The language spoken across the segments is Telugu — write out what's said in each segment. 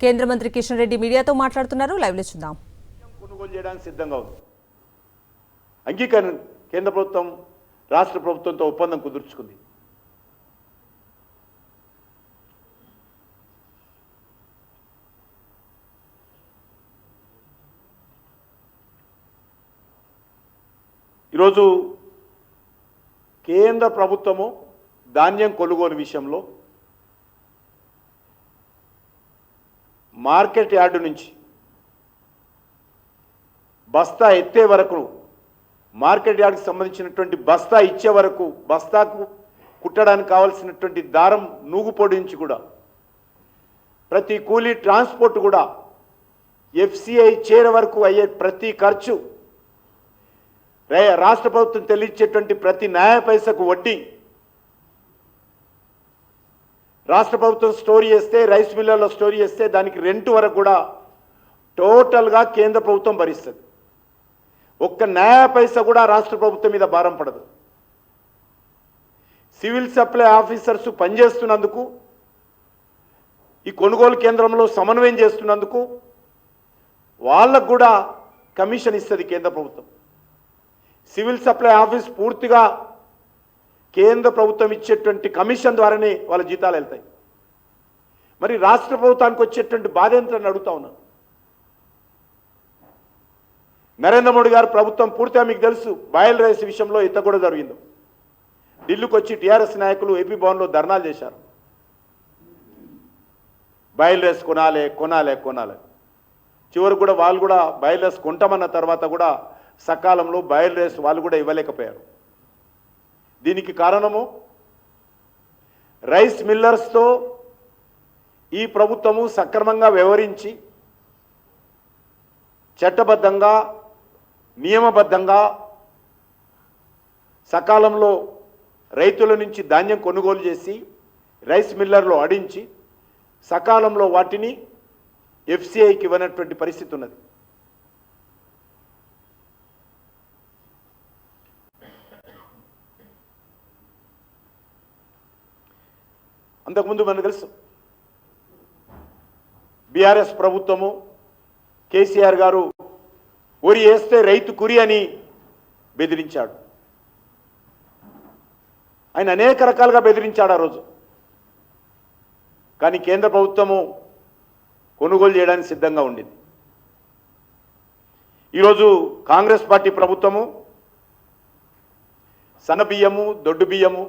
కేంద్ర మంత్రి కిషన్ రెడ్డి మీడియాతో మాట్లాడుతున్నారు. లైవ్ లో చూద్దాం. కొనుగోలు చేయడానికి సిద్ధంగా ఉంది. అంగీకరణ కేంద్ర ప్రభుత్వం రాష్ట్ర ప్రభుత్వంతో ఒప్పందం కుదుర్చుకుంది. ఈరోజు కేంద్ర ప్రభుత్వము ధాన్యం కొనుగోలు విషయంలో మార్కెట్ యార్డు నుంచి బస్తా ఎత్తే వరకు, మార్కెట్ యార్డుకి సంబంధించినటువంటి బస్తా ఇచ్చే వరకు, బస్తాకు కుట్టడానికి కావాల్సినటువంటి దారం నూగుపొడి నుంచి కూడా ప్రతి కూలీ ట్రాన్స్పోర్ట్ కూడా ఎఫ్సిఐ చేరే వరకు అయ్యే ప్రతి ఖర్చు, రాష్ట్ర ప్రభుత్వం చెల్లించేటువంటి ప్రతి న్యాయ పైసకు వడ్డీ, రాష్ట్ర ప్రభుత్వం స్టోరీ చేస్తే, రైస్ మిల్లర్లో స్టోరీ చేస్తే దానికి రెంట్ వరకు కూడా టోటల్గా కేంద్ర ప్రభుత్వం భరిస్తుంది. ఒక్క న్యాయ పైస కూడా రాష్ట్ర ప్రభుత్వం మీద భారం పడదు. సివిల్ సప్లై ఆఫీసర్స్ పనిచేస్తున్నందుకు, ఈ కొనుగోలు కేంద్రంలో సమన్వయం చేస్తున్నందుకు వాళ్ళకు కూడా కమిషన్ ఇస్తుంది కేంద్ర ప్రభుత్వం. సివిల్ సప్లై ఆఫీస్ పూర్తిగా కేంద్ర ప్రభుత్వం ఇచ్చేటువంటి కమిషన్ ద్వారానే వాళ్ళ జీతాలు వెళ్తాయి. మరి రాష్ట్ర ప్రభుత్వానికి వచ్చేటువంటి బాధ ఏంటని అడుగుతా ఉన్నాను. నరేంద్ర మోడీ గారు ప్రభుత్వం పూర్తిగా మీకు తెలుసు, బాయిల్ రైస్ విషయంలో ఎంత కూడా జరిగిందో. ఢిల్లీకి వచ్చి టీఆర్ఎస్ నాయకులు ఏపీ భవన్లో ధర్నాలు చేశారు. బాయిల్ రైస్ కొనాలి కొనాలి కొనాలి. చివరికి కూడా వాళ్ళు కూడా బాయిల్ రైస్ కొంటామన్న తర్వాత కూడా సకాలంలో బాయిల్ రైస్ వాళ్ళు కూడా ఇవ్వలేకపోయారు. దీనికి కారణము రైస్ మిల్లర్స్తో ఈ ప్రభుత్వము సక్రమంగా వ్యవహరించి చట్టబద్ధంగా నియమబద్ధంగా సకాలంలో రైతుల నుంచి ధాన్యం కొనుగోలు చేసి రైస్ మిల్లర్లో ఆడించి సకాలంలో వాటిని ఎఫ్సిఐకి ఇవ్వనటువంటి పరిస్థితి ఉన్నది. అంతకుముందు మనకు తెలుసు, బీఆర్ఎస్ ప్రభుత్వము కేసీఆర్ గారు వరి వేస్తే రైతు కురి అని బెదిరించాడు. ఆయన అనేక రకాలుగా బెదిరించాడు ఆ రోజు. కానీ కేంద్ర ప్రభుత్వము కొనుగోలు చేయడానికి సిద్ధంగా ఉండింది. ఈరోజు కాంగ్రెస్ పార్టీ ప్రభుత్వము సన్నబియ్యము, దొడ్డు బియ్యము,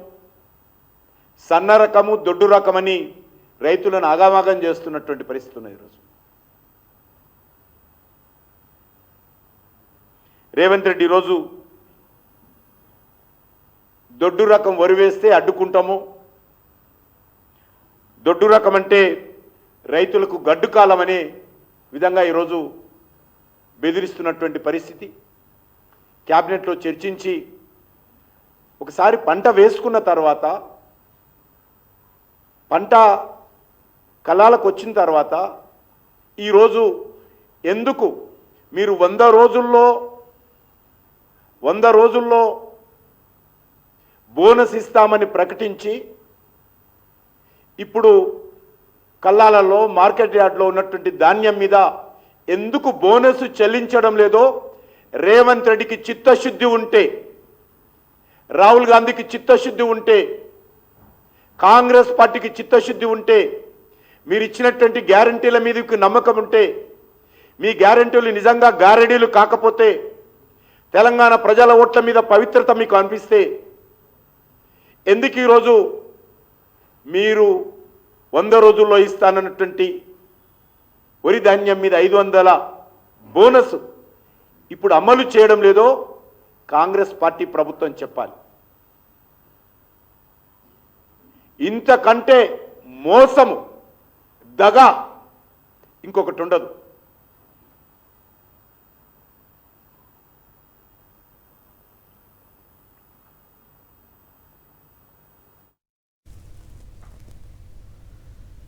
సన్న రకము, దొడ్డు రకమని రైతులను ఆగామాగం చేస్తున్నటువంటి పరిస్థితి ఉన్నది. ఈరోజు రేవంత్ రెడ్డి ఈరోజు దొడ్డు రకం వరి వేస్తే అడ్డుకుంటాము, దొడ్డు రకం అంటే రైతులకు గడ్డు కాలం అనే విధంగా ఈరోజు బెదిరిస్తున్నటువంటి పరిస్థితి. క్యాబినెట్లో చర్చించి ఒకసారి పంట వేసుకున్న తర్వాత, పంట కళాలకు వచ్చిన తర్వాత ఈరోజు ఎందుకు మీరు 100 రోజుల్లో బోనస్ ఇస్తామని ప్రకటించి ఇప్పుడు కళ్ళాలలో మార్కెట్ యార్డ్లో ఉన్నటువంటి ధాన్యం మీద ఎందుకు బోనస్ చెల్లించడం లేదో రేవంత్ రెడ్డికి చిత్తశుద్ధి ఉంటే, రాహుల్ గాంధీకి చిత్తశుద్ధి ఉంటే, కాంగ్రెస్ పార్టీకి చిత్తశుద్ధి ఉంటే, మీరు ఇచ్చినటువంటి గ్యారంటీల మీదకి నమ్మకం ఉంటే, మీ గ్యారంటీలు నిజంగా గారెడీలు కాకపోతే, తెలంగాణ ప్రజల ఓట్ల మీద పవిత్రత మీకు అనిపిస్తే ఎందుకు ఈరోజు మీరు 100 రోజుల్లో ఇస్తానన్నటువంటి వరి ధాన్యం మీద 500 బోనస్ ఇప్పుడు అమలు చేయడం లేదో కాంగ్రెస్ పార్టీ ప్రభుత్వం చెప్పాలి. ఇంతకంటే మోసము, దగ ఇంకొకటి ఉండదు.